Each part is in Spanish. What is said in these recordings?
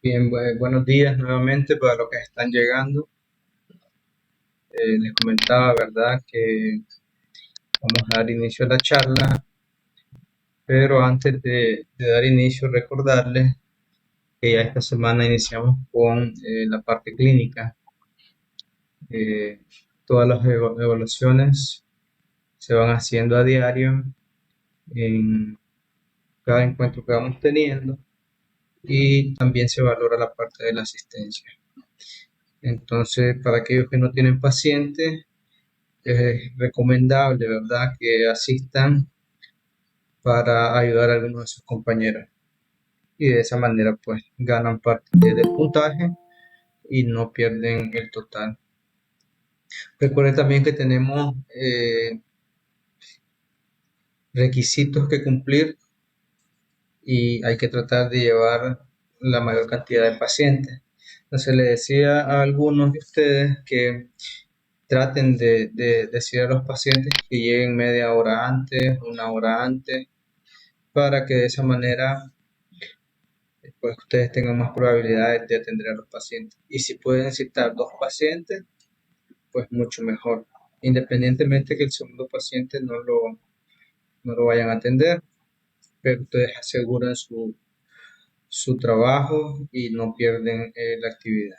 Bien, buenos días nuevamente para los que están llegando. Les comentaba, ¿verdad?, que vamos a dar inicio a la charla, pero antes de dar inicio, recordarles que ya esta semana iniciamos con la parte clínica. Eh, Todas las evaluaciones se van haciendo a diario en cada encuentro que vamos teniendo y también se valora la parte de la asistencia. Entonces, para aquellos que no tienen pacientes, es recomendable, ¿verdad?, que asistan para ayudar a algunos de sus compañeros. Y de esa manera, pues, ganan parte del puntaje y no pierden el total. Recuerden también que tenemos requisitos que cumplir y hay que tratar de llevar la mayor cantidad de pacientes. Entonces, le decía a algunos de ustedes que traten de decir a los pacientes que lleguen media hora antes, una hora antes, para que de esa manera pues ustedes tengan más probabilidades de atender a los pacientes. Y si pueden citar dos pacientes, pues mucho mejor, independientemente que el segundo paciente no lo vayan a atender, pero ustedes aseguran su trabajo y no pierden la actividad.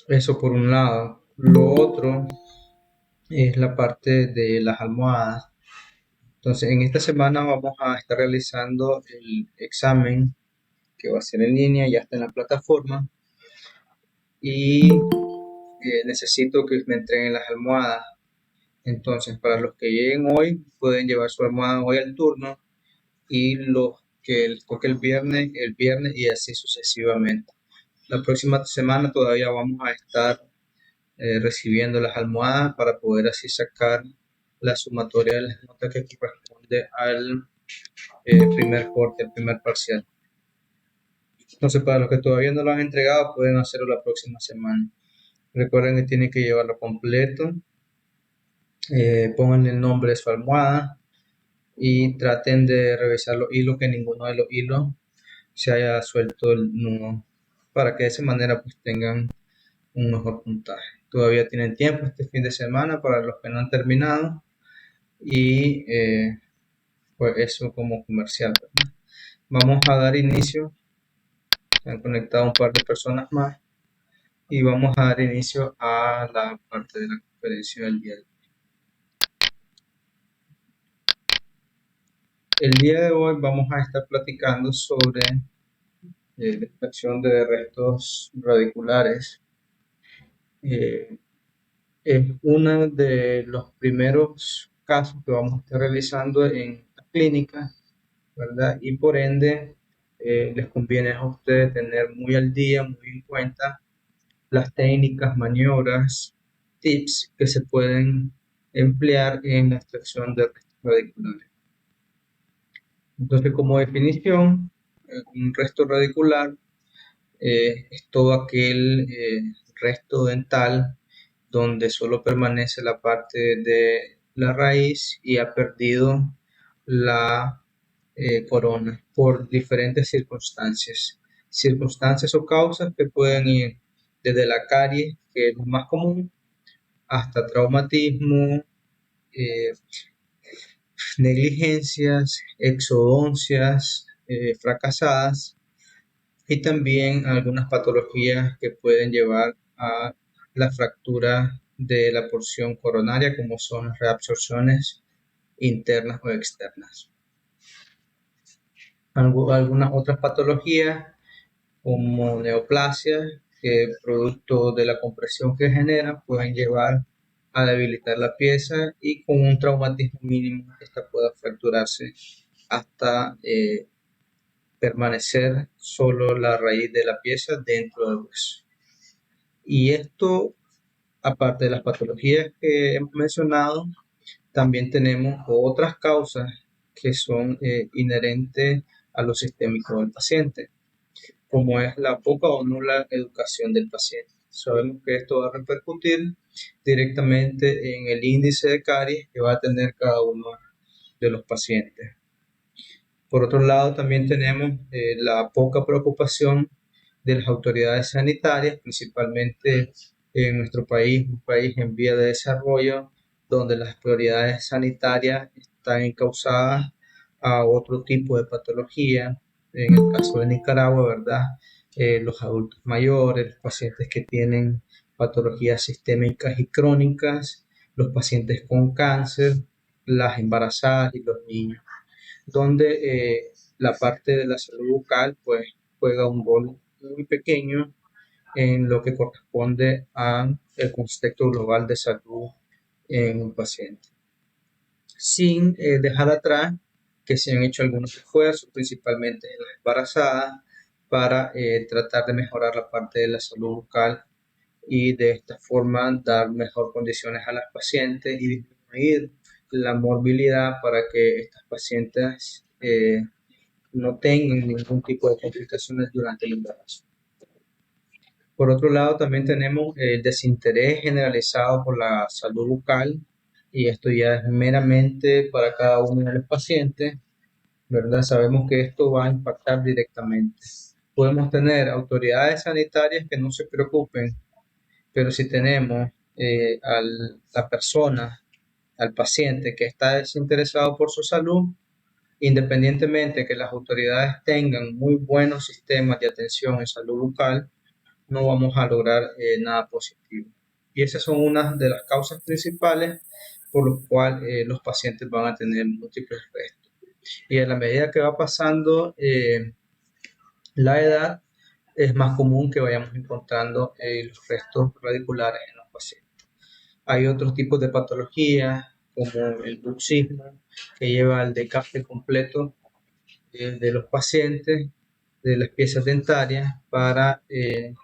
Eso por un lado. Lo otro es la parte de las almohadas. Entonces, en esta semana vamos a estar realizando el examen que va a ser en línea, ya está en la plataforma. Y necesito que me entreguen las almohadas. Entonces, para los que lleguen hoy, pueden llevar su almohada hoy al turno y los que les toque el viernes y así sucesivamente. La próxima semana todavía vamos a estar recibiendo las almohadas para poder así sacar la sumatoria de las notas que corresponde al primer corte, el primer parcial. Entonces, para los que todavía no lo han entregado, pueden hacerlo la próxima semana. Recuerden que tienen que llevarlo completo. Pongan el nombre de su almohada y traten de revisar los hilos, que ninguno de los hilos se haya suelto el nudo, para que de esa manera pues tengan un mejor puntaje. Todavía tienen tiempo este fin de semana para los que no han terminado y pues eso como comercial, ¿verdad? Vamos a dar inicio, se han conectado un par de personas más y vamos a dar inicio a la parte de la conferencia del día de hoy. El día de hoy vamos a estar platicando sobre la extracción de restos radiculares. Es uno de los primeros casos que vamos a estar realizando en la clínica, ¿verdad? Y por ende, les conviene a ustedes tener muy al día, muy en cuenta las técnicas, maniobras, tips que se pueden emplear en la extracción de restos radiculares. Entonces, como definición, un resto radicular es todo aquel resto dental donde solo permanece la parte de la raíz y ha perdido la corona por diferentes circunstancias o causas que pueden ir desde la caries, que es lo más común, hasta traumatismo, eh, negligencias, exodoncias fracasadas y también algunas patologías que pueden llevar a la fractura de la porción coronaria, como son las reabsorciones internas o externas. Algunas otras patologías, como neoplasias, que producto de la compresión que generan, pueden llevar a debilitar la pieza y con un traumatismo mínimo, esta pueda fracturarse hasta permanecer solo la raíz de la pieza dentro del hueso. Y esto, aparte de las patologías que hemos mencionado, también tenemos otras causas que son inherentes a lo sistémico del paciente, como es la poca o nula educación del paciente. Sabemos que esto va a repercutir directamente en el índice de caries que va a tener cada uno de los pacientes. Por otro lado, también tenemos la poca preocupación de las autoridades sanitarias, principalmente en nuestro país, un país en vía de desarrollo, donde las prioridades sanitarias están encausadas a otro tipo de patología. En el caso de Nicaragua, ¿verdad? Los adultos mayores, los pacientes que tienen patologías sistémicas y crónicas, los pacientes con cáncer, las embarazadas y los niños, donde la parte de la salud bucal pues juega un rol muy pequeño en lo que corresponde a el contexto global de salud en un paciente. Sin dejar atrás que se han hecho algunos esfuerzos, principalmente en las embarazadas, para tratar de mejorar la parte de la salud bucal y de esta forma dar mejor condiciones a las pacientes y disminuir la morbilidad para que estas pacientes no tengan ningún tipo de complicaciones durante el embarazo. Por otro lado, también tenemos el desinterés generalizado por la salud bucal, y esto ya es meramente para cada uno de los pacientes, ¿verdad? Sabemos que esto va a impactar directamente. Podemos tener autoridades sanitarias que no se preocupen, pero si tenemos a la persona, al paciente que está desinteresado por su salud, independientemente de que las autoridades tengan muy buenos sistemas de atención en salud bucal, no vamos a lograr nada positivo. Y esas son unas de las causas principales por las cuales los pacientes van a tener múltiples restos. Y a la medida que va pasando la edad, es más común que vayamos encontrando los restos radiculares en los pacientes. Hay otros tipos de patologías, como el bruxismo, que lleva al desgaste completo de los pacientes, de las piezas dentarias, para que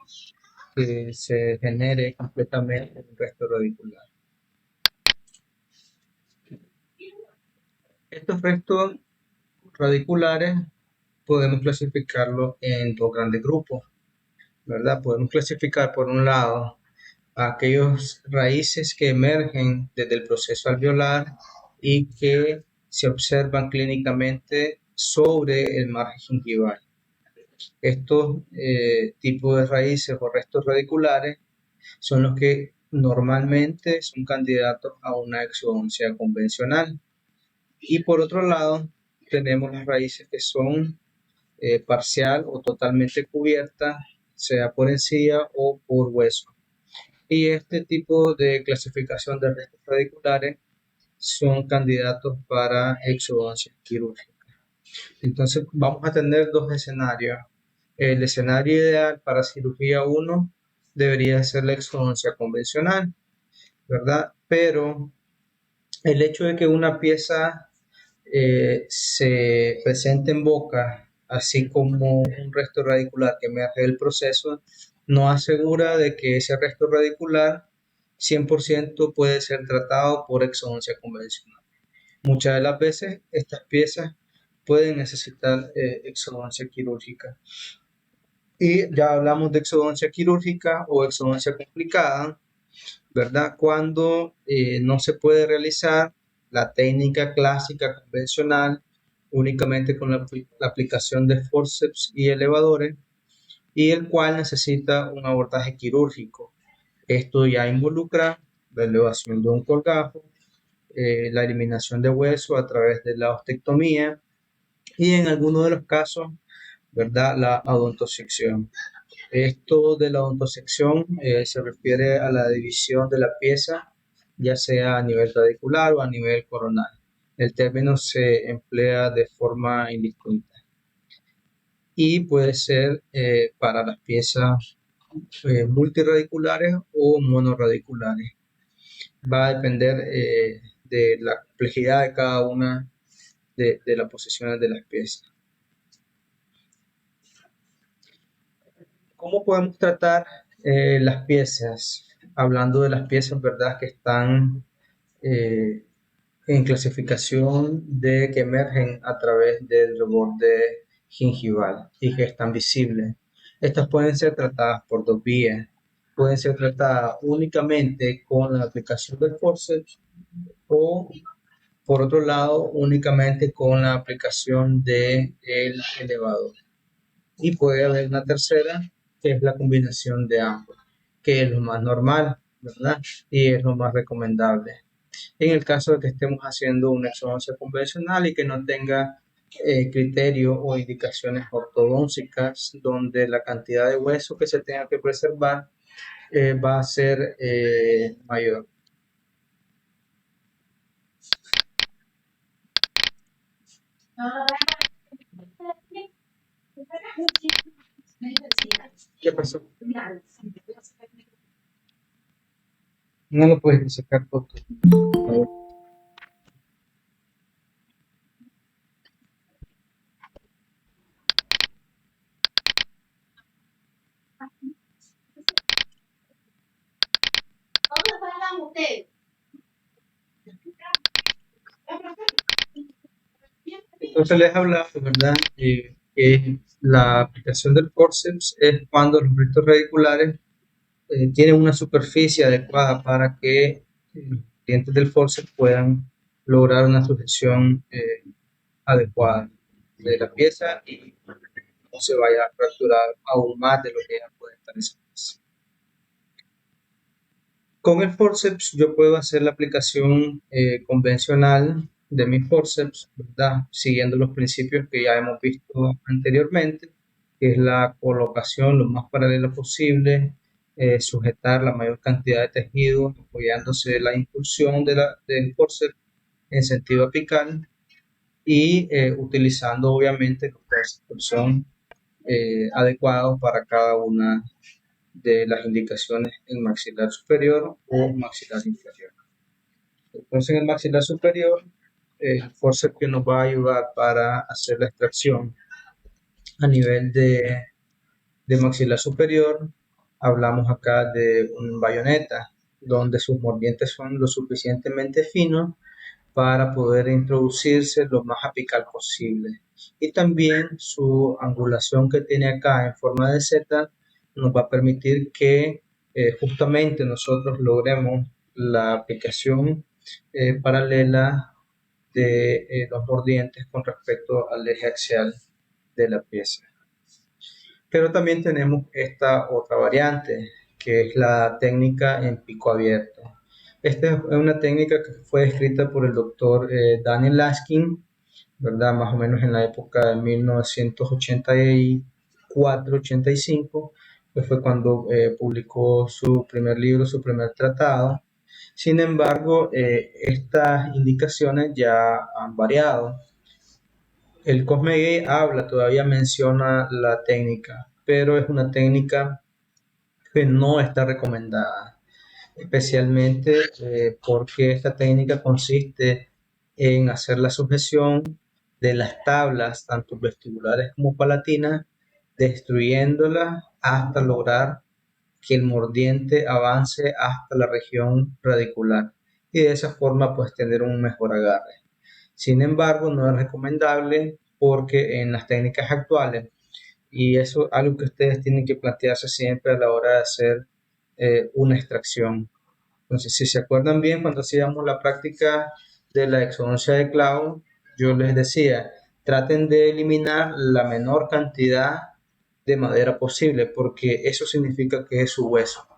se genere completamente un resto radicular. Estos restos radiculares podemos clasificarlos en dos grandes grupos, ¿verdad? Podemos clasificar por un lado a aquellos raíces que emergen desde el proceso alveolar y que se observan clínicamente sobre el margen gingival. Estos tipos de raíces o restos radiculares son los que normalmente son candidatos a una exodoncia convencional. Y por otro lado, tenemos las raíces que son parcial o totalmente cubiertas, sea por encía o por hueso. Y este tipo de clasificación de restos radiculares son candidatos para exodoncia quirúrgica. Entonces vamos a tener dos escenarios. El escenario ideal para cirugía 1 debería ser la exodoncia convencional, ¿verdad? Pero el hecho de que una pieza se presente en boca, así como un resto radicular que emerge del proceso, no asegura de que ese resto radicular 100% puede ser tratado por exodoncia convencional. Muchas de las veces estas piezas pueden necesitar exodoncia quirúrgica. Y ya hablamos de exodoncia quirúrgica o exodoncia complicada, ¿verdad? Cuando no se puede realizar la técnica clásica convencional únicamente con la aplicación de forceps y elevadores, y el cual necesita un abordaje quirúrgico. Esto ya involucra la elevación de un colgajo, la eliminación de hueso a través de la ostectomía y en algunos de los casos, ¿verdad?, la odontosección. Esto de la odontosección se refiere a la división de la pieza, ya sea a nivel radicular o a nivel coronal. El término se emplea de forma indistinta y puede ser para las piezas multiradiculares o monorradiculares. Va a depender de la complejidad de cada una de las posiciones de las piezas. ¿Cómo podemos tratar las piezas? Hablando de las piezas, ¿verdad?, que están eh, en clasificación de que emergen a través del reborde gingival y que están visibles. Estas pueden ser tratadas por dos vías. Pueden ser tratadas únicamente con la aplicación del forceps o por otro lado, únicamente con la aplicación del elevador. Y puede haber una tercera, que es la combinación de ambos, que es lo más normal, ¿verdad? Y es lo más recomendable. En el caso de que estemos haciendo una exodoncia convencional y que no tenga criterio o indicaciones ortodóncicas donde la cantidad de hueso que se tenga que preservar va a ser mayor. ¿Qué pasó? No lo puedes sacar foto. Entonces les hablaba, ¿verdad? Que la aplicación del forceps es cuando los restos radiculares tienen una superficie adecuada para que los dientes del forceps puedan lograr una sujeción adecuada de la pieza y no se vaya a fracturar aún más de lo que ya puede estar esa pieza. Con el forceps yo puedo hacer la aplicación convencional de mi forceps, ¿verdad? Siguiendo los principios que ya hemos visto anteriormente, que es la colocación lo más paralela posible, sujetar la mayor cantidad de tejido, apoyándose la impulsión del forceps en sentido apical y utilizando obviamente los forceps que son adecuados para cada una de las indicaciones en maxilar superior o maxilar inferior. Entonces, en el maxilar superior, el forceps que nos va a ayudar para hacer la extracción a nivel de maxilar superior, hablamos acá de un bayoneta, donde sus mordientes son lo suficientemente finos para poder introducirse lo más apical posible. Y también su angulación que tiene acá en forma de Z nos va a permitir que justamente nosotros logremos la aplicación paralela de los mordientes con respecto al eje axial de la pieza. Pero también tenemos esta otra variante, que es la técnica en pico abierto. Esta es una técnica que fue descrita por el doctor Daniel Laskin, ¿verdad? Más o menos en la época de 1984-85, que fue cuando publicó su primer libro, su primer tratado. Sin embargo, estas indicaciones ya han variado. El Cosme Gay habla, todavía menciona la técnica, pero es una técnica que no está recomendada, especialmente porque esta técnica consiste en hacer la sujeción de las tablas, tanto vestibulares como palatinas, destruyéndolas hasta lograr que el mordiente avance hasta la región radicular y de esa forma pues tener un mejor agarre. Sin embargo, no es recomendable porque en las técnicas actuales, y eso es algo que ustedes tienen que plantearse siempre a la hora de hacer una extracción. Entonces, si se acuerdan bien, cuando hacíamos la práctica de la exodoncia de clavo, yo les decía, traten de eliminar la menor cantidad de madera posible, porque eso significa que es su hueso.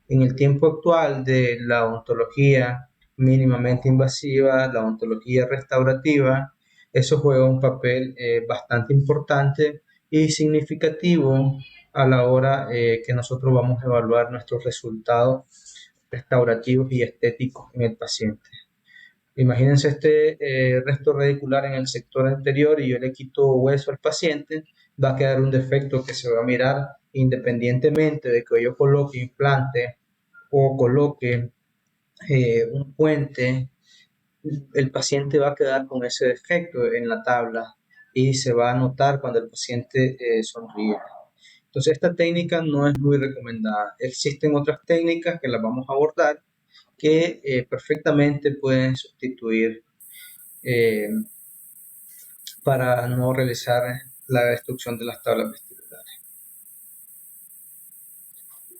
En el tiempo actual de la odontología mínimamente invasiva, la odontología restaurativa, eso juega un papel bastante importante y significativo a la hora que nosotros vamos a evaluar nuestros resultados restaurativos y estéticos en el paciente. Imagínense este resto radicular en el sector anterior y yo le quito hueso al paciente, va a quedar un defecto que se va a mirar independientemente de que yo coloque implante o coloque un puente, el paciente va a quedar con ese defecto en la tabla y se va a notar cuando el paciente sonríe. Entonces esta técnica no es muy recomendada. Existen otras técnicas que las vamos a abordar que perfectamente pueden sustituir eh, para no realizar la destrucción de las tablas vestibulares.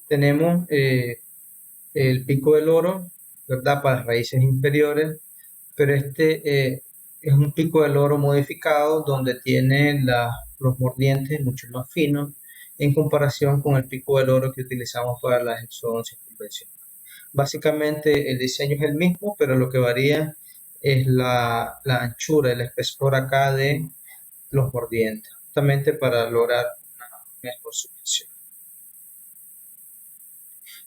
Tenemos el pico del oro, ¿verdad? Para las raíces inferiores, pero es un pico de loro modificado donde tiene los mordientes mucho más finos en comparación con el pico de loro que utilizamos para las exodoncias convencionales. Básicamente el diseño es el mismo, pero lo que varía es la anchura, el espesor acá de los mordientes, justamente para lograr una mejor sujeción.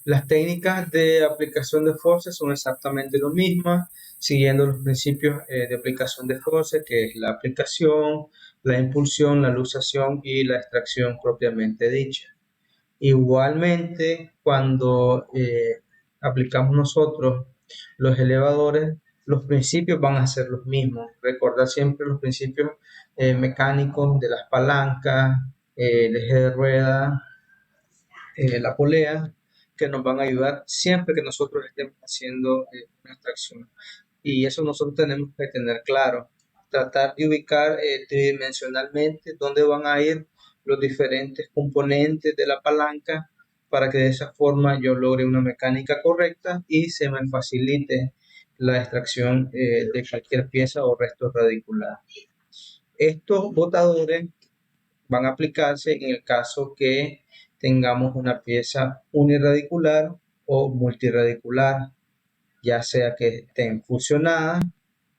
Las técnicas de aplicación de force son exactamente lo mismo, siguiendo los principios de aplicación de force, que es la aplicación, la impulsión, la luxación y la extracción propiamente dicha. Igualmente, cuando aplicamos nosotros los elevadores, los principios van a ser los mismos. Recordar siempre los principios mecánicos de las palancas, el eje de rueda, la polea, que nos van a ayudar siempre que nosotros estemos haciendo una extracción. Y eso nosotros tenemos que tener claro. Tratar de ubicar tridimensionalmente dónde van a ir los diferentes componentes de la palanca para que de esa forma yo logre una mecánica correcta y se me facilite la extracción de cualquier pieza o resto radicular. Estos botadores van a aplicarse en el caso que tengamos una pieza uniradicular o multiradicular, ya sea que estén fusionadas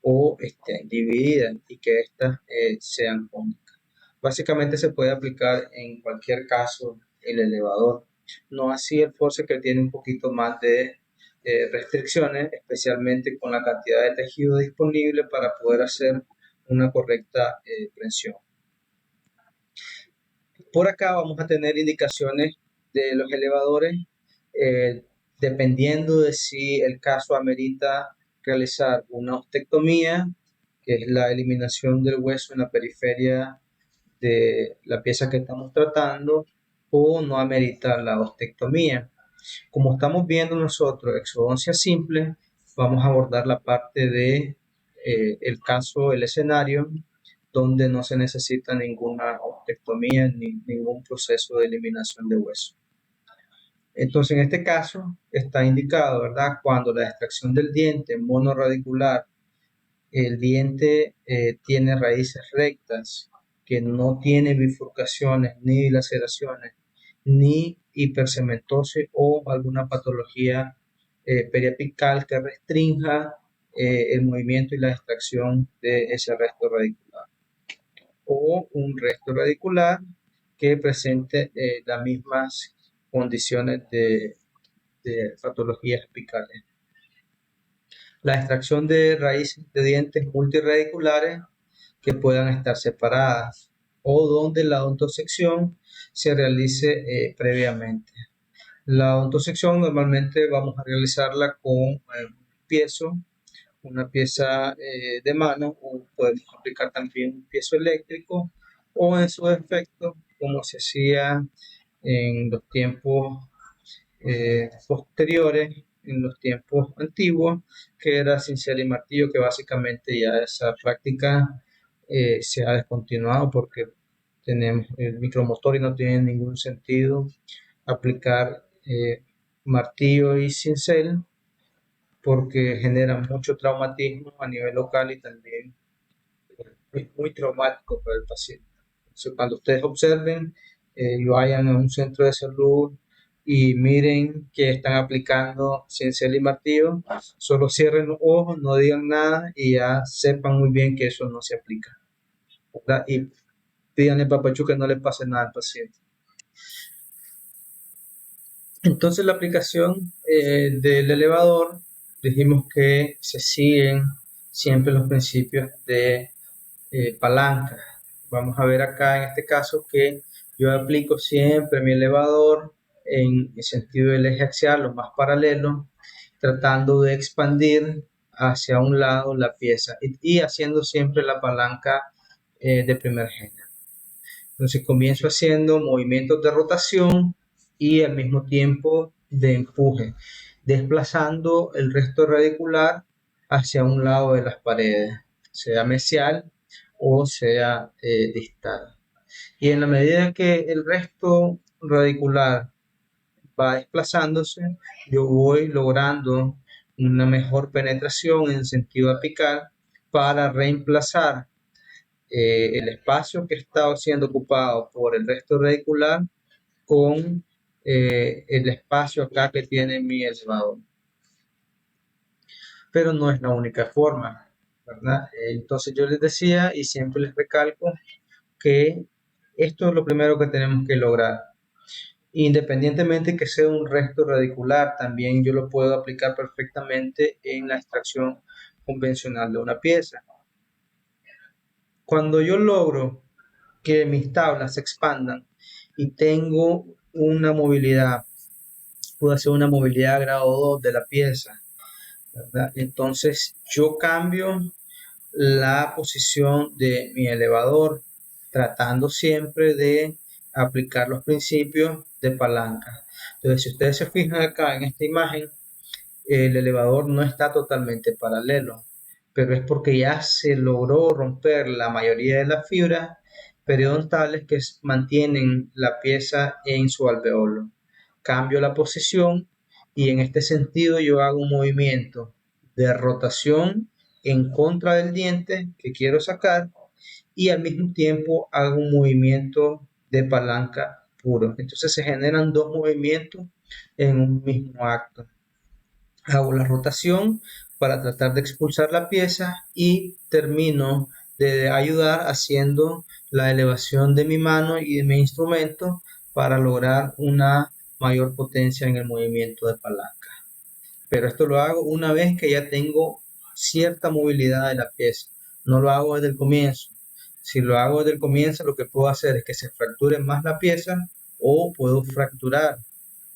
o estén divididas y que éstas sean cónicas. Básicamente se puede aplicar en cualquier caso el elevador, no así el force, que tiene un poquito más de restricciones, especialmente con la cantidad de tejido disponible para poder hacer una correcta prensión. Por acá vamos a tener indicaciones de los elevadores, eh, dependiendo de si el caso amerita realizar una ostectomía, que es la eliminación del hueso en la periferia de la pieza que estamos tratando, o no amerita la ostectomía. Como estamos viendo nosotros exodoncia simple, vamos a abordar la parte de el caso, el escenario, donde no se necesita ninguna ostectomía ni ningún proceso de eliminación de hueso. Entonces, en este caso está indicado, ¿verdad? Cuando la extracción del diente monoradicular, el diente tiene raíces rectas, que no tiene bifurcaciones ni laceraciones, ni hipercementosis o alguna patología periapical que restrinja el movimiento y la extracción de ese resto radicular, o un resto radicular que presente las mismas condiciones de patologías apicales. La extracción de raíces de dientes multiradiculares que puedan estar separadas o donde la odontosección se realice previamente. La odontosección normalmente vamos a realizarla con una pieza de mano, o podemos aplicar también un piezo eléctrico, o en su defecto, como se hacía en los tiempos posteriores, en los tiempos antiguos, que era cincel y martillo, que básicamente ya esa práctica se ha descontinuado porque tenemos el micromotor y no tiene ningún sentido aplicar martillo y cincel, porque genera mucho traumatismo a nivel local y también es muy traumático para el paciente. Entonces, cuando ustedes observen y vayan a un centro de salud y miren que están aplicando cincel y martillo, solo cierren los ojos, no digan nada y ya sepan muy bien que eso no se aplica, ¿verdad? Y pídanle a Papachú que no le pase nada al paciente. Entonces, la aplicación del elevador, dijimos que se siguen siempre los principios de palanca. Vamos a ver acá en este caso que yo aplico siempre mi elevador en el sentido del eje axial, lo más paralelo, tratando de expandir hacia un lado la pieza y haciendo siempre la palanca de primer género. Entonces comienzo haciendo movimientos de rotación y al mismo tiempo de empuje, desplazando el resto radicular hacia un lado de las paredes, sea mesial o sea distal. Y en la medida que el resto radicular va desplazándose, yo voy logrando una mejor penetración en sentido apical para reemplazar el espacio que está siendo ocupado por el resto radicular con el espacio acá que tiene mi elevador. Pero no es la única forma, ¿verdad? Entonces yo les decía y siempre les recalco que esto es lo primero que tenemos que lograr. Independientemente que sea un resto radicular, también yo lo puedo aplicar perfectamente en la extracción convencional de una pieza. Cuando yo logro que mis tablas se expandan y tengo una movilidad, puedo hacer una movilidad grado 2 de la pieza, ¿verdad? Entonces yo cambio la posición de mi elevador, tratando siempre de aplicar los principios de palanca. Entonces, si ustedes se fijan acá en esta imagen, el elevador no está totalmente paralelo, pero es porque ya se logró romper la mayoría de las fibras periodontales que mantienen la pieza en su alveolo. Cambio la posición y en este sentido yo hago un movimiento de rotación en contra del diente que quiero sacar y al mismo tiempo hago un movimiento de palanca puro. Entonces se generan dos movimientos en un mismo acto. Hago la rotación para tratar de expulsar la pieza y termino de ayudar haciendo la elevación de mi mano y de mi instrumento para lograr una mayor potencia en el movimiento de palanca. Pero esto lo hago una vez que ya tengo cierta movilidad de la pieza. No lo hago desde el comienzo. Si lo hago desde el comienzo, lo que puedo hacer es que se fracture más la pieza o puedo fracturar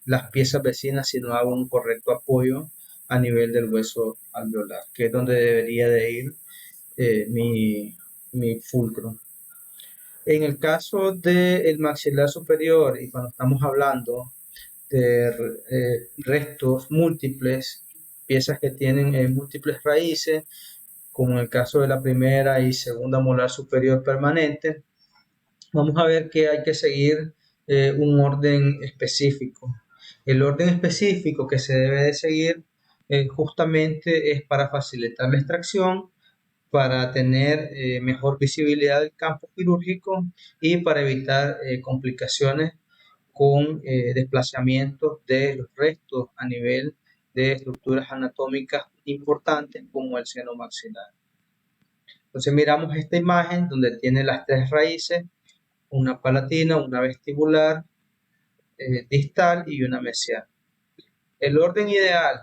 las piezas vecinas si no hago un correcto apoyo a nivel del hueso alveolar, que es donde debería de ir mi fulcro. En el caso del maxilar superior y cuando estamos hablando de restos múltiples, piezas que tienen múltiples raíces, como en el caso de la primera y segunda molar superior permanente, vamos a ver que hay que seguir un orden específico. El orden específico que se debe de seguir justamente es para facilitar la extracción, para tener mejor visibilidad del campo quirúrgico y para evitar complicaciones con desplazamientos de los restos a nivel de estructuras anatómicas importantes como el seno maxilar. Entonces miramos esta imagen donde tiene las tres raíces, una palatina, una vestibular, distal y una mesial. El orden ideal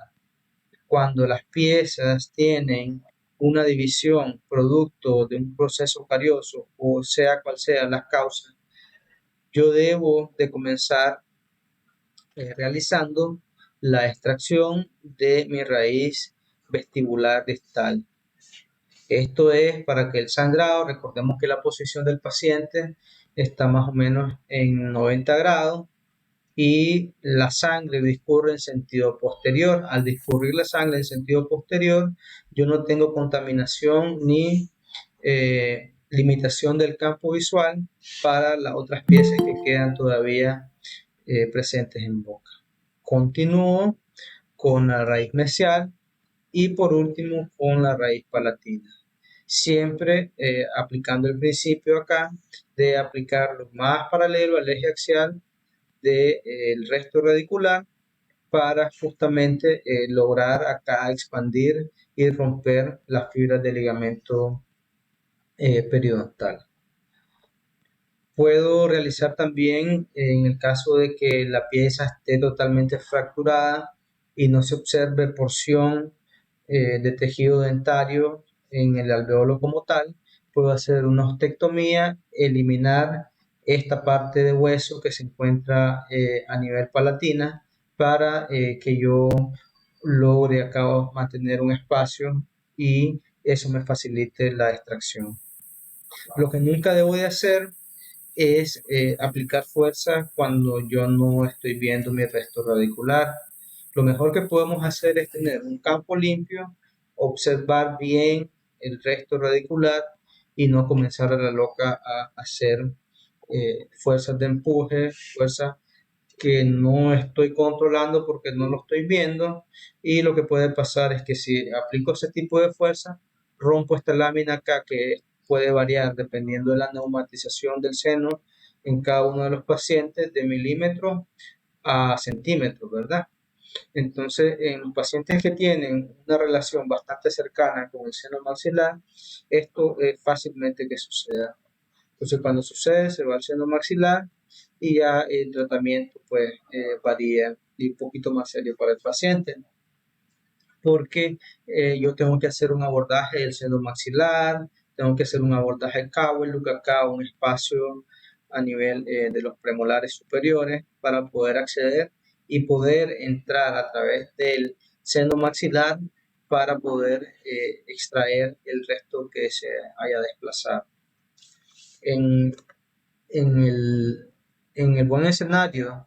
cuando las piezas tienen una división producto de un proceso carioso o sea cual sea las causas, yo debo de comenzar realizando la extracción de mi raíz vestibular distal. Esto es para que el sangrado, recordemos que la posición del paciente está más o menos en 90 grados y la sangre discurre en sentido posterior. Al discurrir la sangre en sentido posterior, yo no tengo contaminación ni limitación del campo visual para las otras piezas que quedan todavía presentes en boca. Continúo con la raíz mesial y por último con la raíz palatina. Siempre aplicando el principio acá de aplicar lo más paralelo al eje axial del resto radicular para justamente lograr acá expandir y romper las fibras del ligamento periodontal. Puedo realizar también, en el caso de que la pieza esté totalmente fracturada y no se observe porción de tejido dentario en el alveolo como tal, puedo hacer una ostectomía, eliminar esta parte de hueso que se encuentra a nivel palatina para que yo logre acá mantener un espacio y eso me facilite la extracción. Lo que nunca debo de hacer es aplicar fuerza cuando yo no estoy viendo mi resto radicular. Lo mejor que podemos hacer es tener un campo limpio, observar bien el resto radicular y no comenzar a la loca a hacer fuerzas de empuje, fuerzas que no estoy controlando porque no lo estoy viendo, y lo que puede pasar es que si aplico ese tipo de fuerza, rompo esta lámina acá que puede variar dependiendo de la neumatización del seno en cada uno de los pacientes de milímetros a centímetros, ¿verdad? Entonces, en pacientes que tienen una relación bastante cercana con el seno maxilar, esto es fácilmente que suceda. Entonces, cuando sucede, se va al seno maxilar y ya el tratamiento pues varía y un poquito más serio para el paciente, porque yo tengo que hacer un abordaje del seno maxilar, tengo que hacer un abordaje Cowell, acá un espacio a nivel de los premolares superiores para poder acceder y poder entrar a través del seno maxilar para poder extraer el resto que se haya desplazado. En, en en el buen escenario,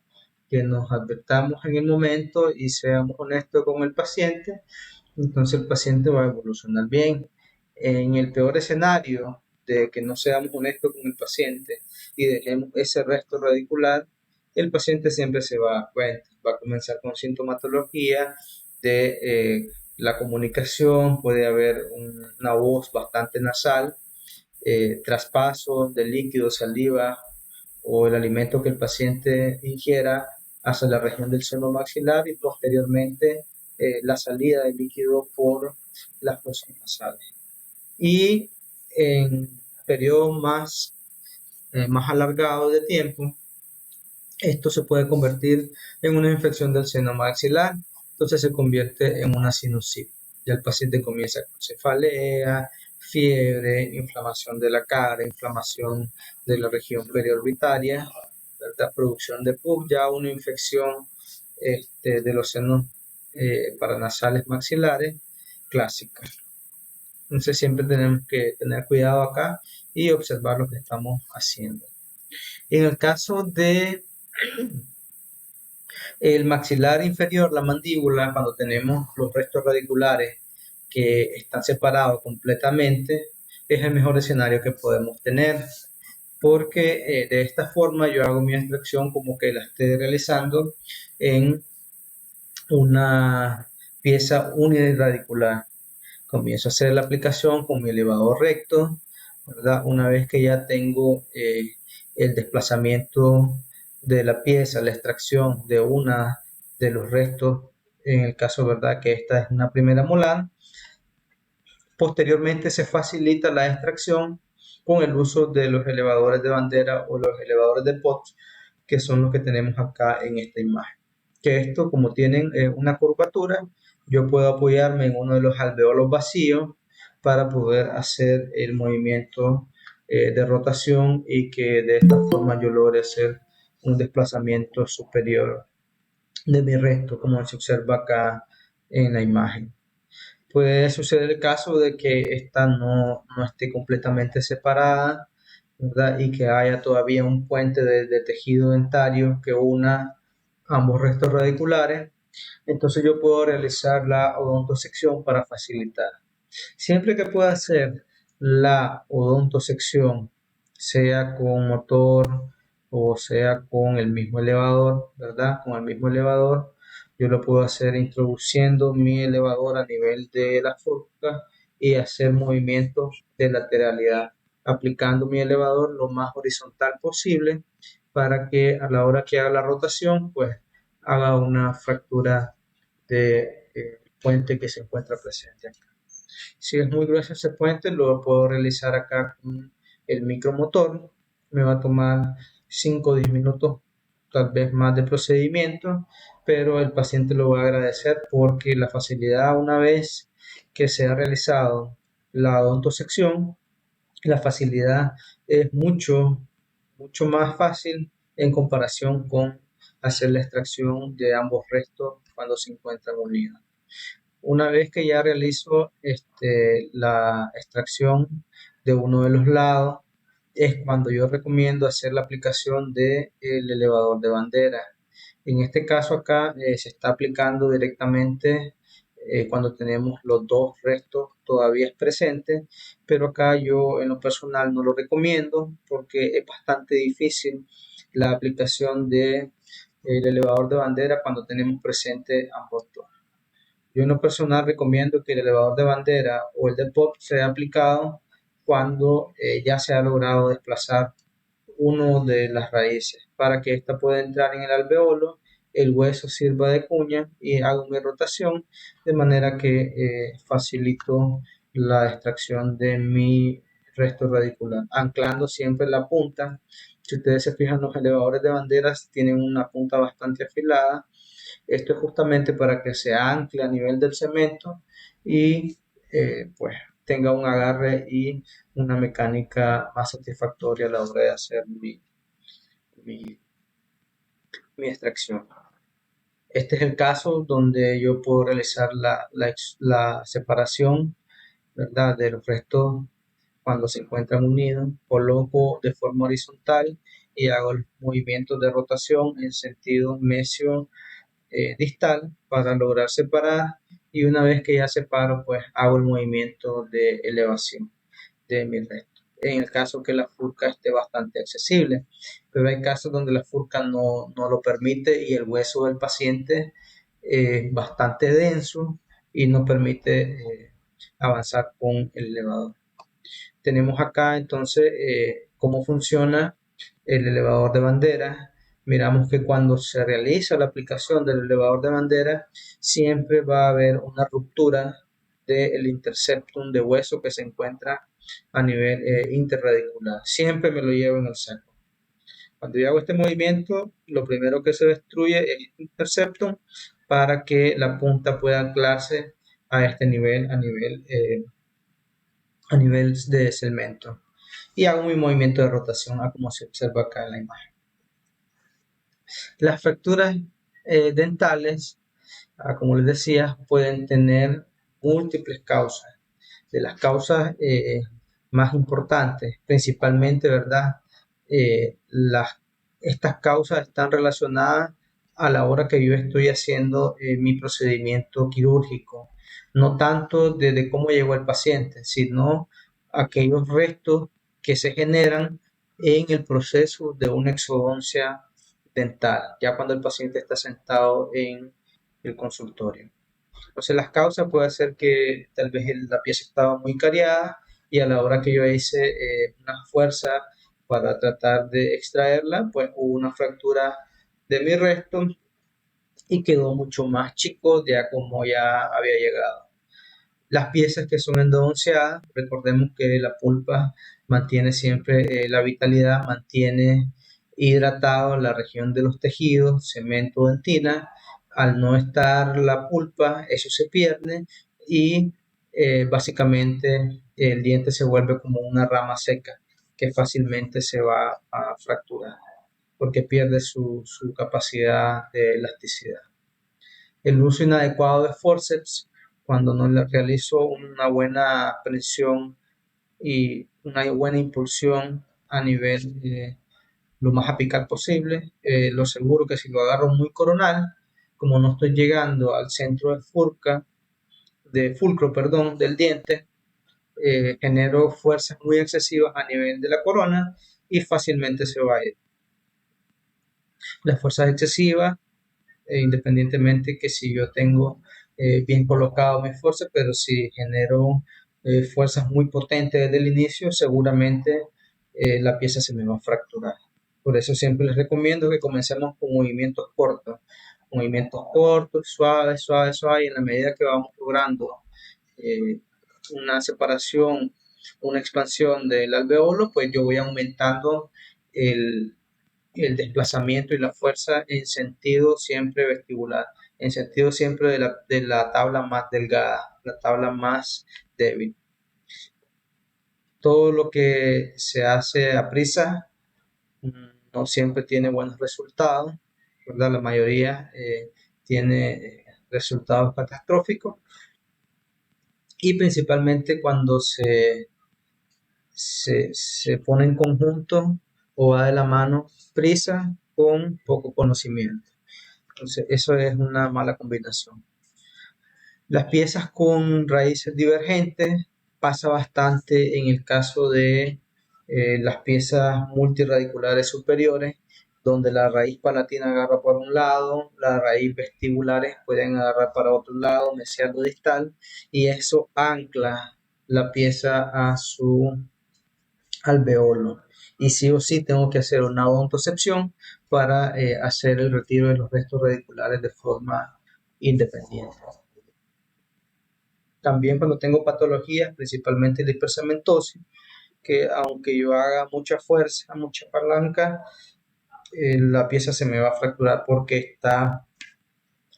que nos advertamos en el momento y seamos honestos con el paciente, entonces el paciente va a evolucionar bien. En el peor escenario de que no seamos honestos con el paciente y dejemos ese resto radicular, el paciente siempre se va a dar cuenta, va a comenzar con sintomatología de la comunicación, puede haber una voz bastante nasal, traspaso de líquido, saliva o el alimento que el paciente ingiera hacia la región del seno maxilar y posteriormente la salida de líquido por las fosas nasales. Y en periodos más alargados de tiempo, esto se puede convertir en una infección del seno maxilar, entonces se convierte en una sinusitis. Ya el paciente comienza con cefalea, fiebre, inflamación de la cara, inflamación de la región periorbitaria, ¿verdad? Producción de pus, ya una infección de los senos paranasales maxilares clásica. Entonces siempre tenemos que tener cuidado acá y observar lo que estamos haciendo. En el caso de el maxilar inferior, la mandíbula, cuando tenemos los restos radiculares que están separados completamente, es el mejor escenario que podemos tener, porque de esta forma yo hago mi extracción como que la esté realizando en una pieza uniradicular. Comienzo a hacer la aplicación con mi elevador recto, ¿verdad? Una vez que ya tengo el desplazamiento de la pieza, la extracción de una de los restos, en el caso, ¿verdad? Que esta es una primera molar, posteriormente se facilita la extracción con el uso de los elevadores de bandera o los elevadores de Potts, que son los que tenemos acá en esta imagen. Que esto, como tienen una curvatura, yo puedo apoyarme en uno de los alveolos vacíos para poder hacer el movimiento de rotación y que de esta forma yo logre hacer un desplazamiento superior de mi resto, como se observa acá en la imagen. Puede suceder el caso de que esta no esté completamente separada, ¿verdad? Y que haya todavía un puente de tejido dentario que una ambos restos radiculares. Entonces yo puedo realizar la odontosección para facilitar. Siempre que pueda hacer la odontosección, sea con motor o sea con el mismo elevador, ¿verdad? Con el mismo elevador, yo lo puedo hacer introduciendo mi elevador a nivel de la furca y hacer movimientos de lateralidad, aplicando mi elevador lo más horizontal posible para que a la hora que haga la rotación, pues haga una fractura de puente que se encuentra presente acá. Si es muy grueso ese puente, lo puedo realizar acá con el micromotor. Me va a tomar 5 o 10 minutos, tal vez más de procedimiento, pero el paciente lo va a agradecer porque la facilidad, una vez que se ha realizado la odontosección, la facilidad es mucho más fácil en comparación con hacer la extracción de ambos restos cuando se encuentran unidos. Una vez que ya realizo la extracción de uno de los lados, es cuando yo recomiendo hacer la aplicación del elevador de bandera. En este caso acá se está aplicando directamente cuando tenemos los dos restos todavía presentes, pero acá yo en lo personal no lo recomiendo porque es bastante difícil la aplicación de el elevador de bandera cuando tenemos presente ambos dos. Yo en lo personal recomiendo que el elevador de bandera o el de pop sea aplicado cuando ya se ha logrado desplazar uno de las raíces para que ésta pueda entrar en el alveolo, el hueso sirva de cuña y haga una rotación de manera que facilito la extracción de mi resto radicular, anclando siempre la punta. Si ustedes se fijan, los elevadores de banderas tienen una punta bastante afilada. Esto es justamente para que se ancle a nivel del cemento y pues tenga un agarre y una mecánica más satisfactoria a la hora de hacer mi, mi extracción. Este es el caso donde yo puedo realizar la separación, ¿verdad?, de los restos cuando se encuentran unidos. Coloco de forma horizontal y hago el movimiento de rotación en sentido mesio distal para lograr separar, y una vez que ya separo pues hago el movimiento de elevación de mi resto. En el caso que la furca esté bastante accesible, pero hay casos donde la furca no lo permite y el hueso del paciente es bastante denso y no permite avanzar con el elevador. Tenemos acá entonces cómo funciona el elevador de bandera. Miramos que cuando se realiza la aplicación del elevador de bandera, siempre va a haber una ruptura del interceptum de hueso que se encuentra a nivel interradicular. Siempre me lo llevo en el saco. Cuando yo hago este movimiento, lo primero que se destruye es el interceptum para que la punta pueda anclarse a este nivel, a nivel de segmento, y hago mi movimiento de rotación como se observa acá en la imagen. Las fracturas dentales, como les decía, pueden tener múltiples causas. De las causas más importantes, principalmente, ¿verdad? Estas causas están relacionadas a la hora que yo estoy haciendo mi procedimiento quirúrgico, no tanto desde cómo llegó el paciente, sino aquellos restos que se generan en el proceso de una exodoncia dental, ya cuando el paciente está sentado en el consultorio. Entonces las causas puede ser que tal vez la pieza estaba muy cariada y a la hora que yo hice una fuerza para tratar de extraerla, pues hubo una fractura de mi resto y quedó mucho más chico de a como ya había llegado. Las piezas que son endodonciadas, recordemos que la pulpa mantiene siempre la vitalidad, mantiene hidratado la región de los tejidos, cemento, dentina. Al no estar la pulpa, eso se pierde y básicamente el diente se vuelve como una rama seca que fácilmente se va a fracturar porque pierde su capacidad de elasticidad. El uso inadecuado de forceps, cuando no le realizo una buena presión y una buena impulsión a nivel lo más apical posible, lo seguro que si lo agarro muy coronal, como no estoy llegando al centro fulcro, perdón, del diente, genero fuerzas muy excesivas a nivel de la corona y fácilmente se va a ir. Las fuerzas excesivas, independientemente que si yo tengo bien colocado mi fuerza, pero si genero fuerzas muy potentes desde el inicio, seguramente la pieza se me va a fracturar. Por eso siempre les recomiendo que comencemos con movimientos cortos, suaves, suaves, suaves, y en la medida que vamos logrando eh, una separación, una expansión del alveolo, pues yo voy aumentando el, el desplazamiento y la fuerza en sentido siempre vestibular, en sentido siempre de la tabla más delgada, la tabla más débil. Todo lo que se hace a prisa no siempre tiene buenos resultados, ¿verdad? La mayoría tiene resultados catastróficos, y principalmente cuando se pone en conjunto o va de la mano prisa con poco conocimiento. Entonces, eso es una mala combinación. Las piezas con raíces divergentes pasa bastante en el caso de las piezas multiradiculares superiores, donde la raíz palatina agarra por un lado, las raíces vestibulares pueden agarrar para otro lado, mesial o distal, y eso ancla la pieza a su alveolo. Y sí o sí tengo que hacer una odontocepción para hacer el retiro de los restos radiculares de forma independiente. También cuando tengo patologías, principalmente la hipercementosis, que aunque yo haga mucha fuerza, mucha palanca, la pieza se me va a fracturar porque está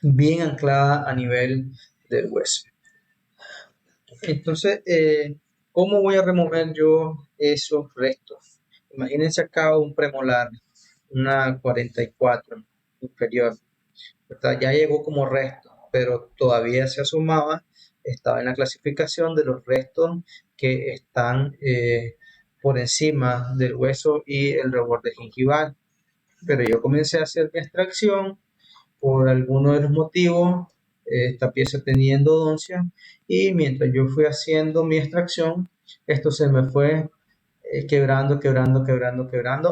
bien anclada a nivel del hueso. Entonces, ¿cómo voy a remover yo esos restos? Imagínense acá un premolar, una 44 inferior, ¿verdad? Ya llegó como resto, pero todavía se asumaba, estaba en la clasificación de los restos que están por encima del hueso y el reborde gingival. Pero yo comencé a hacer mi extracción por alguno de los motivos, esta pieza tenía endodoncia y mientras yo fui haciendo mi extracción, esto se me fue quebrando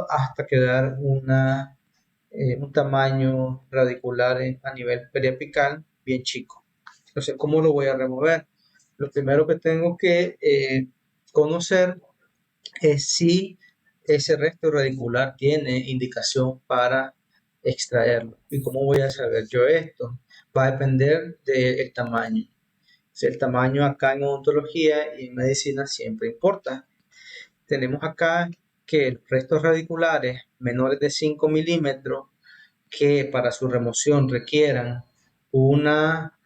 hasta quedar un tamaño radicular a nivel periapical bien chico. Entonces, ¿cómo lo voy a remover? Lo primero que tengo que conocer es si ese resto radicular tiene indicación para extraerlo. ¿Y cómo voy a saber yo esto? Va a depender del tamaño. Si el tamaño acá en odontología y en medicina siempre importa. Tenemos acá que los restos radiculares menores de 5 milímetros que para su remoción requieran una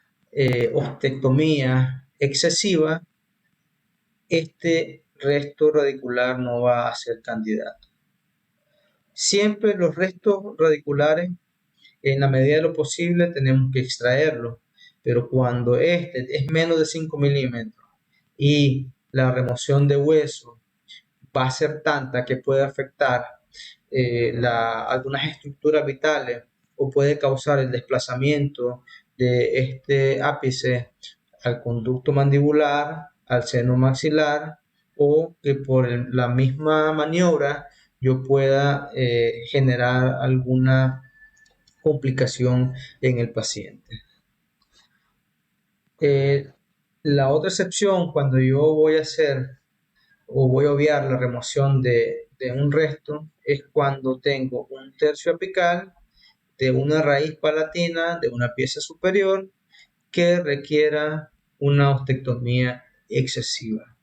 ostectomía excesiva, este resto radicular no va a ser candidato. Siempre los restos radiculares, en la medida de lo posible, tenemos que extraerlos, pero cuando este es menos de 5 milímetros y la remoción de hueso va a ser tanta que puede afectar algunas estructuras vitales o puede causar el desplazamiento de este ápice al conducto mandibular, al seno maxilar, o que por la misma maniobra yo pueda generar alguna complicación en el paciente. Eh, la otra excepción, cuando yo voy a hacer o voy a obviar la remoción de un resto, es cuando tengo un tercio apical de una raíz palatina de una pieza superior que requiera una ostectomía excesiva.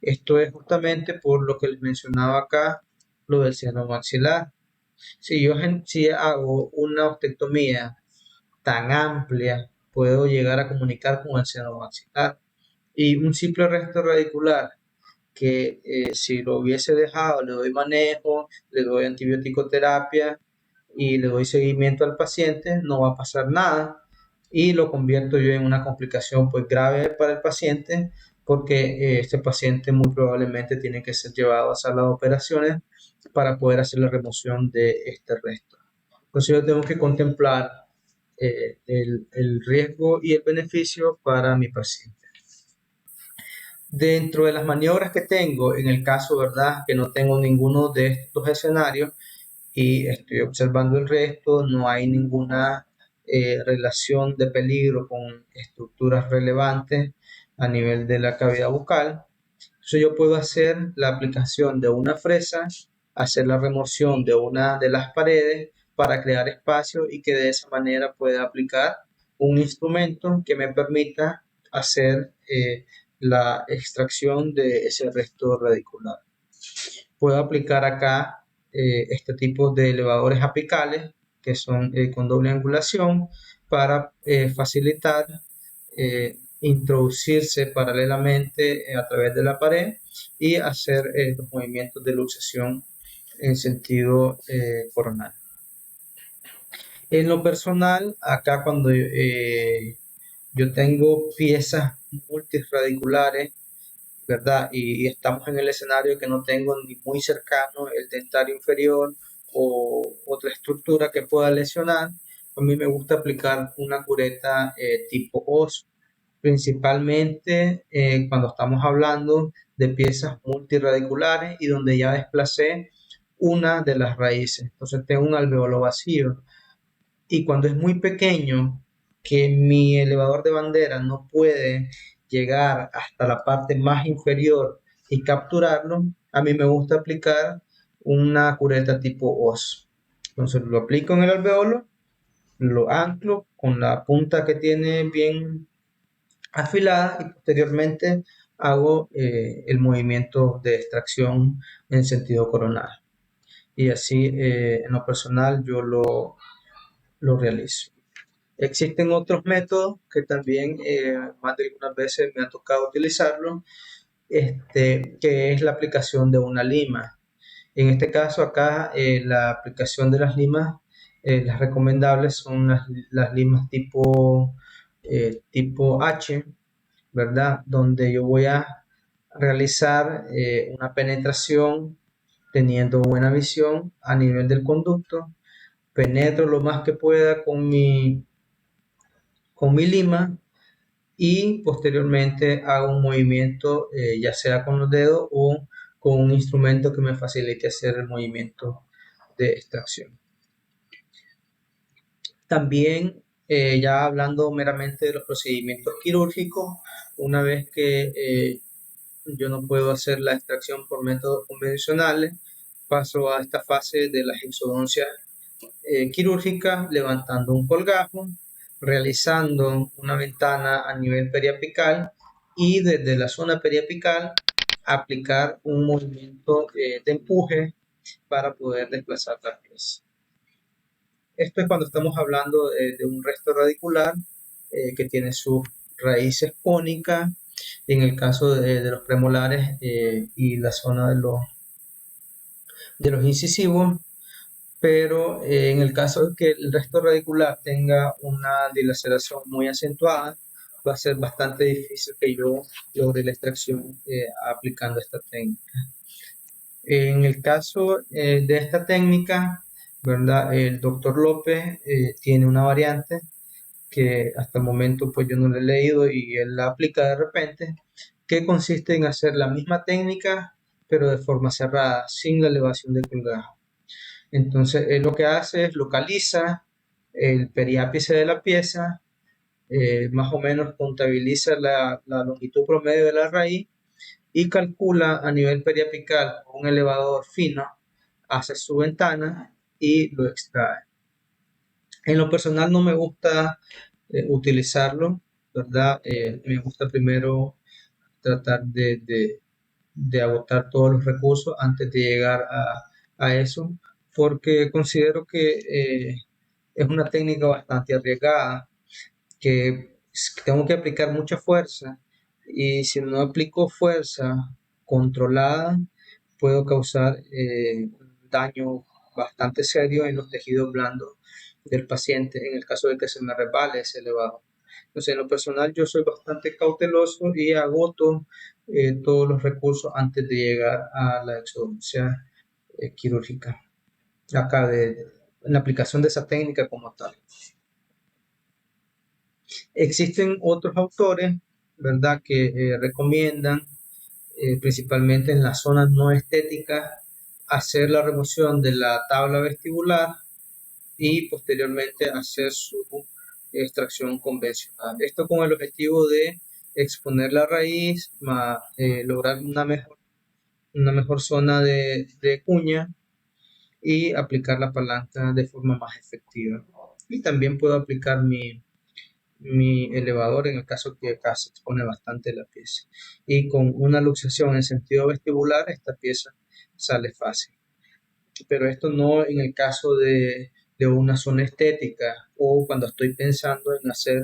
Esto es justamente por lo que les mencionaba acá, lo del seno maxilar. Si hago una ostectomía tan amplia, puedo llegar a comunicar con el seno maxilar. Y un simple resto radicular que si lo hubiese dejado, le doy manejo, le doy antibiótico terapia y le doy seguimiento al paciente, no va a pasar nada y lo convierto yo en una complicación pues grave para el paciente porque este paciente muy probablemente tiene que ser llevado a sala de operaciones para poder hacer la remoción de este resto. Entonces yo tengo que contemplar el riesgo y el beneficio para mi paciente. Dentro de las maniobras que tengo, en el caso, ¿verdad?, que no tengo ninguno de estos escenarios y estoy observando el resto, no hay ninguna relación de peligro con estructuras relevantes a nivel de la cavidad bucal. Entonces yo puedo hacer la aplicación de una fresa, hacer la remoción de una de las paredes para crear espacio y que de esa manera pueda aplicar un instrumento que me permita hacer la extracción de ese resto radicular. Puedo aplicar acá este tipo de elevadores apicales que son con doble angulación para facilitar introducirse paralelamente a través de la pared y hacer los movimientos de luxación en sentido coronal. En lo personal, acá cuando yo tengo piezas multirradiculares, ¿verdad? Y estamos en el escenario que no tengo ni muy cercano el dentario inferior o otra estructura que pueda lesionar, a mí me gusta aplicar una cureta tipo OS, principalmente cuando estamos hablando de piezas multirradiculares y donde ya desplacé una de las raíces. Entonces tengo un alveolo vacío. Y cuando es muy pequeño, que mi elevador de bandera no puede llegar hasta la parte más inferior y capturarlo, a mí me gusta aplicar una cureta tipo hoz. Entonces lo aplico en el alveolo, lo anclo con la punta que tiene bien afilada y posteriormente hago el movimiento de extracción en sentido coronal. Y así, en lo personal, yo lo realizo. Existen otros métodos que también más de algunas veces me ha tocado utilizarlo, que es la aplicación de una lima. En este caso acá, la aplicación de las limas, las recomendables son las limas tipo H, ¿verdad? Donde yo voy a realizar una penetración teniendo buena visión a nivel del conducto, penetro lo más que pueda con mi lima y posteriormente hago un movimiento ya sea con los dedos o con un instrumento que me facilite hacer el movimiento de extracción. También, ya hablando meramente de los procedimientos quirúrgicos, una vez que yo no puedo hacer la extracción por métodos convencionales, paso a esta fase de la exodoncia quirúrgica, levantando un colgajo, realizando una ventana a nivel periapical y desde la zona periapical aplicar un movimiento de empuje para poder desplazar la pieza. Esto es cuando estamos hablando de un resto radicular que tiene sus raíces cónicas, en el caso de los premolares y la zona de los incisivos, pero en el caso de que el resto radicular tenga una dilaceración muy acentuada, va a ser bastante difícil que yo logre la extracción aplicando esta técnica. En el caso de esta técnica, ¿verdad? El doctor López tiene una variante que hasta el momento pues yo no la he leído y él la aplica de repente, que consiste en hacer la misma técnica pero de forma cerrada, sin la elevación de colgajo. Entonces, él lo que hace es localiza el periápice de la pieza, más o menos contabiliza la longitud promedio de la raíz y calcula a nivel periapical con un elevador fino, hace su ventana y lo extrae. En lo personal no me gusta utilizarlo, ¿verdad? Me gusta primero tratar de agotar todos los recursos antes de llegar a eso, porque considero que es una técnica bastante arriesgada, que tengo que aplicar mucha fuerza y si no aplico fuerza controlada, puedo causar un daño bastante serio en los tejidos blandos del paciente en el caso de que se me resbale ese elevado. Entonces, en lo personal, yo soy bastante cauteloso y agoto todos los recursos antes de llegar a la exodoncia quirúrgica, acá en la aplicación de esa técnica como tal. Existen otros autores, ¿verdad?, que recomiendan, principalmente en las zonas no estéticas, hacer la remoción de la tabla vestibular y posteriormente hacer su extracción convencional. Esto con el objetivo de exponer la raíz, lograr una mejor zona de cuña y aplicar la palanca de forma más efectiva. Y también puedo aplicar mi elevador en el caso que acá se expone bastante la pieza. Y con una luxación en sentido vestibular, esta pieza sale fácil. Pero esto no en el caso de una zona estética o cuando estoy pensando en hacer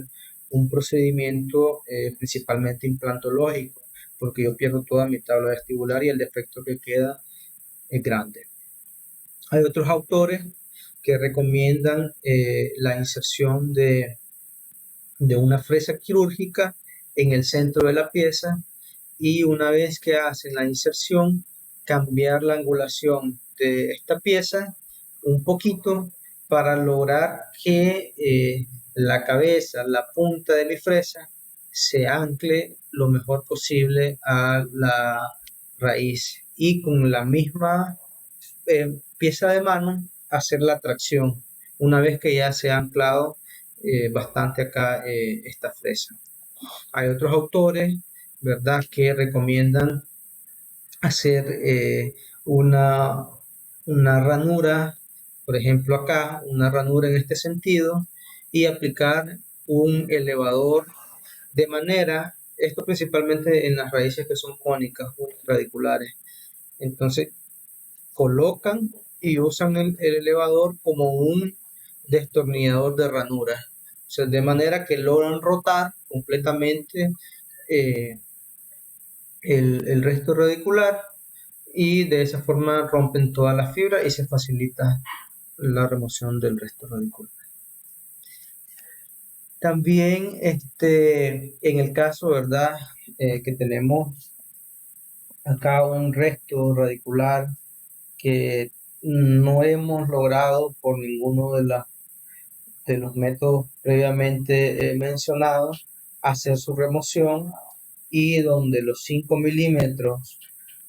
un procedimiento principalmente implantológico, porque yo pierdo toda mi tabla vestibular y el defecto que queda es grande. Hay otros autores que recomiendan la inserción de una fresa quirúrgica en el centro de la pieza y una vez que hacen la inserción, cambiar la angulación de esta pieza un poquito para lograr que la cabeza, la punta de mi fresa, se ancle lo mejor posible a la raíz y con la misma pieza de mano, hacer la tracción, una vez que ya se ha anclado bastante acá esta fresa. Hay otros autores, ¿verdad?, que recomiendan hacer una, una ranura, por ejemplo acá, una ranura en este sentido, y aplicar un elevador de manera, esto principalmente en las raíces que son cónicas, radiculares. Entonces, colocan y usan el elevador como un destornillador de ranura. O sea, de manera que logran rotar completamente eh, el resto radicular y de esa forma rompen toda la fibra y se facilita la remoción del resto radicular. También en el caso, ¿verdad? Que tenemos acá un resto radicular que no hemos logrado por ninguno de los métodos previamente mencionados hacer su remoción, y donde los 5 milímetros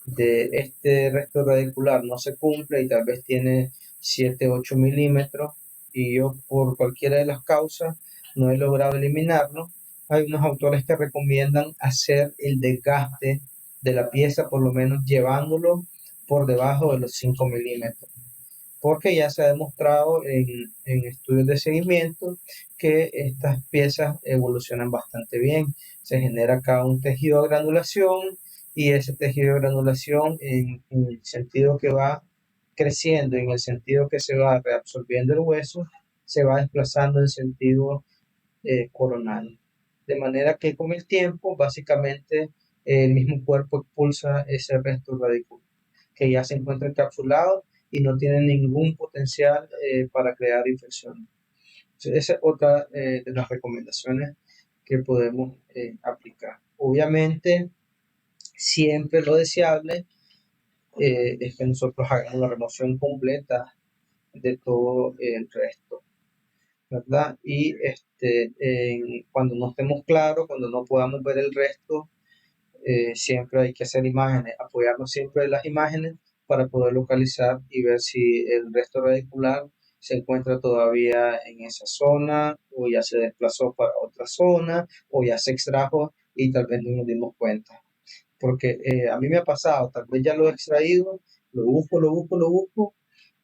de este resto radicular no se cumple y tal vez tiene 7, 8 milímetros y yo por cualquiera de las causas no he logrado eliminarlo, hay unos autores que recomiendan hacer el desgaste de la pieza, por lo menos llevándolo por debajo de los 5 milímetros, porque ya se ha demostrado en estudios de seguimiento que estas piezas evolucionan bastante bien. Se genera acá un tejido de granulación, y ese tejido de granulación en el sentido que va creciendo, en el sentido que se va reabsorbiendo el hueso, se va desplazando en sentido coronal. De manera que con el tiempo, básicamente, el mismo cuerpo expulsa ese resto radicular que ya se encuentra encapsulado y no tiene ningún potencial para crear infecciones. Entonces, esa es otra de las recomendaciones que podemos aplicar. Obviamente, siempre lo deseable es que nosotros hagamos la remoción completa de todo el resto, ¿verdad? Y cuando no estemos claros, cuando no podamos ver el resto, siempre hay que hacer imágenes, apoyarnos siempre en las imágenes para poder localizar y ver si el resto radicular se encuentra todavía en esa zona, o ya se desplazó para otra zona, o ya se extrajo y tal vez no nos dimos cuenta. Porque a mí me ha pasado, tal vez ya lo he extraído, lo busco,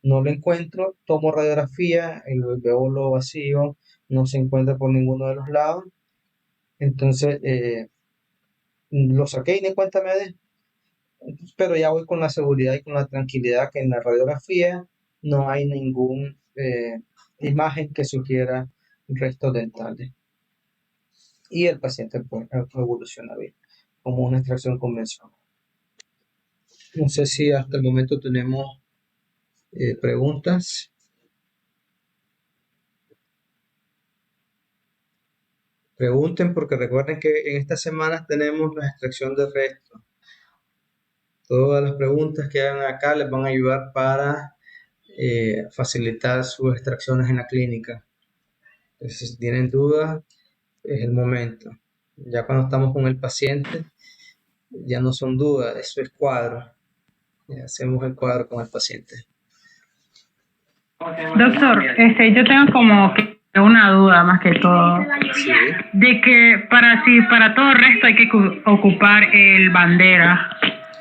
no lo encuentro, tomo radiografía, veo lo vacío, no se encuentra por ninguno de los lados, entonces lo saqué y ni cuenta me di, pero ya voy con la seguridad y con la tranquilidad que en la radiografía no hay ningún imagen que sugiera restos dentales y el paciente pues, evoluciona bien, como una extracción convencional. No sé si hasta el momento tenemos preguntas. Pregunten, porque recuerden que en estas semanas tenemos la extracción de restos. Todas las preguntas que hagan acá les van a ayudar para facilitar sus extracciones en la clínica. Entonces, si tienen dudas, es el momento. Ya cuando estamos con el paciente, ya no son dudas, eso es cuadro. Ya hacemos el cuadro con el paciente. Doctor, yo tengo como que una duda más que todo, Sí. de que para todo resto hay que ocupar el bandera,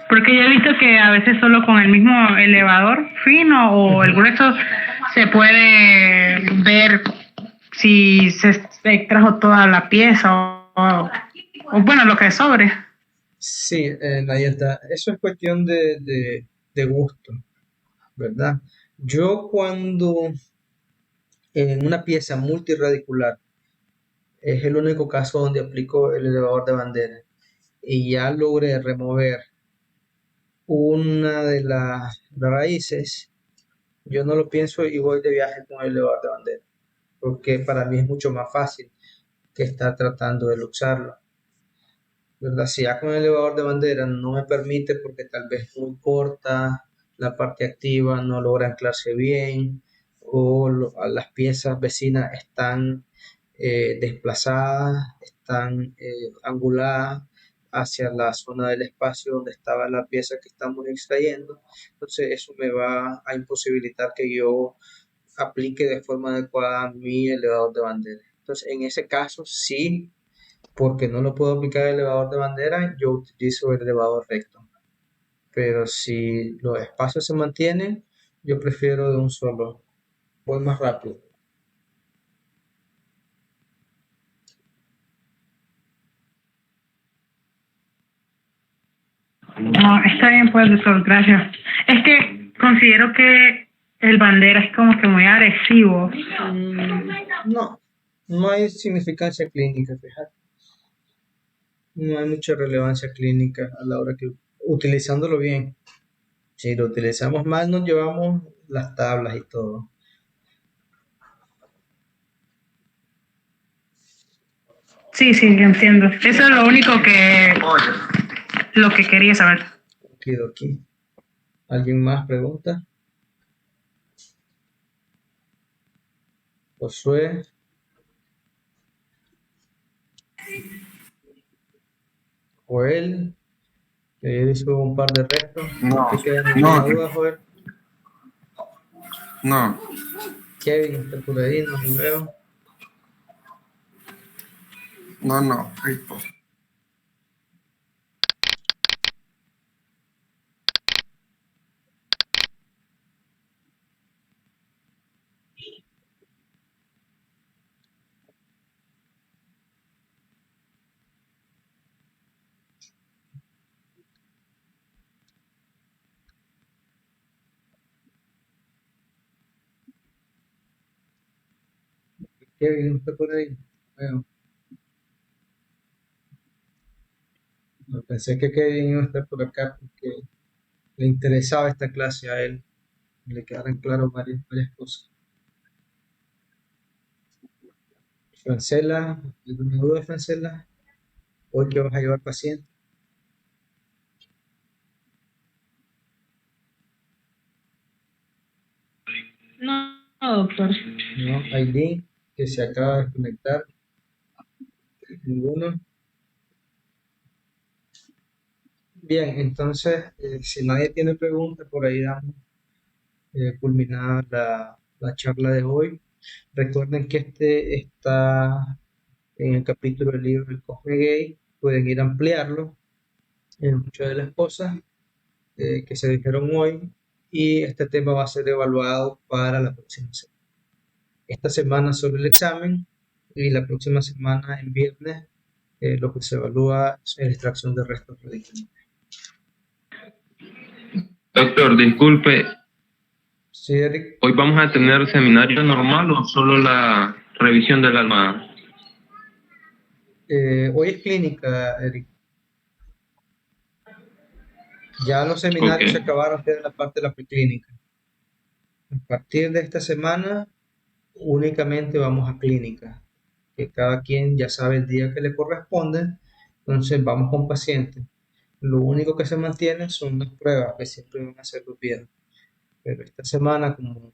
porque yo he visto que a veces solo con el mismo elevador fino o el grueso se puede ver si se extrajo toda la pieza o bueno, lo que sobre. Sí, Nayeta, eso es cuestión de gusto, ¿verdad? Yo cuando en una pieza multiradicular es el único caso donde aplico el elevador de bandera y ya logré remover una de las raíces, yo no lo pienso y voy de viaje con el elevador de bandera, porque para mí es mucho más fácil que estar tratando de luxarlo, ¿verdad? Si ya con el elevador de bandera no me permite porque tal vez muy corta, la parte activa no logra anclarse bien, o las piezas vecinas están desplazadas, están anguladas, hacia la zona del espacio donde estaba la pieza que estamos extrayendo. Entonces eso me va a imposibilitar que yo aplique de forma adecuada mi elevador de bandera. Entonces en ese caso sí, porque no lo puedo aplicar el elevador de bandera, yo utilizo el elevador recto. Pero si los espacios se mantienen, yo prefiero de un solo. Voy más rápido. No, está bien, pues, doctor, gracias. Es que considero que el bandera es como que muy agresivo. No, no hay significancia clínica, fíjate. No hay mucha relevancia clínica a la hora que utilizándolo bien. Si lo utilizamos mal, nos llevamos las tablas y todo. Sí, sí, entiendo. Eso es lo único lo que quería saber. Aquí. ¿Alguien más pregunta? Josué. Joel. Que hizo un par de restos. No, ¿Te queda ninguna duda, Joel? no. Kevin está por ahí, no lo veo. No, listo. Kevin está por ahí. Bueno, no, pensé que Kevin iba a estar por acá porque le interesaba esta clase a él. Le quedaron claras varias cosas. Francela, ¿alguna duda, Francela? ¿Hoy que vas a llevar paciente? No, doctor. No, Aileen, que se acaba de conectar. Ninguno. Bien, entonces, si nadie tiene preguntas, por ahí damos culminada la charla de hoy. Recuerden que este está en el capítulo del libro El Cosme Gay. Pueden ir a ampliarlo en muchas de las cosas que se dijeron hoy y este tema va a ser evaluado para la próxima semana. Esta semana sobre el examen y la próxima semana en viernes lo que se evalúa es la extracción de restos radicales. Doctor, disculpe, Sí, Eric. ¿hoy vamos a tener seminario normal o solo la revisión de la almohada? Hoy es clínica, Eric. Ya los seminarios se Ok. acabaron, queda la parte de la preclínica. A partir de esta semana únicamente vamos a clínica, que cada quien ya sabe el día que le corresponde, entonces vamos con pacientes. Lo único que se mantiene son las pruebas que siempre van a ser los viernes, pero esta semana como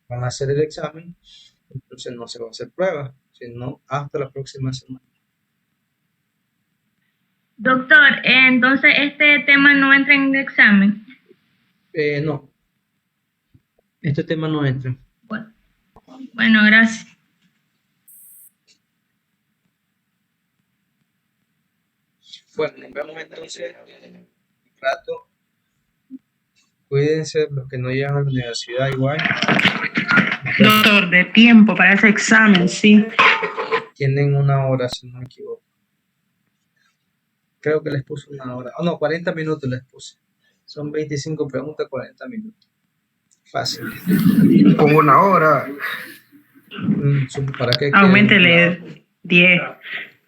van a hacer el examen, entonces no se va a hacer pruebas, sino hasta la próxima semana. Doctor, entonces este tema no entra en el examen. No, este tema no entra. Bueno, gracias. Bueno, nos vemos entonces en un rato. Cuídense los que no llegan a la universidad igual. Doctor, de tiempo para ese examen, sí. Tienen una hora, si no me equivoco. Creo que les puse una hora. Oh, no, 40 minutos les puse. Son 25 preguntas, 40 minutos. Fácil. Con una hora. ¿Para qué? Auméntele 10.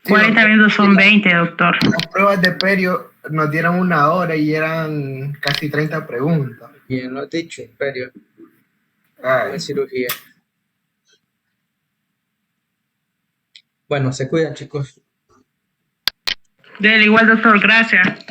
40 minutos son 20, doctor. Las pruebas de Perio nos dieron una hora y eran casi 30 preguntas. Bien, lo has dicho, Perio. Ay. En cirugía. Bueno, se cuidan, chicos. Del igual, doctor, gracias.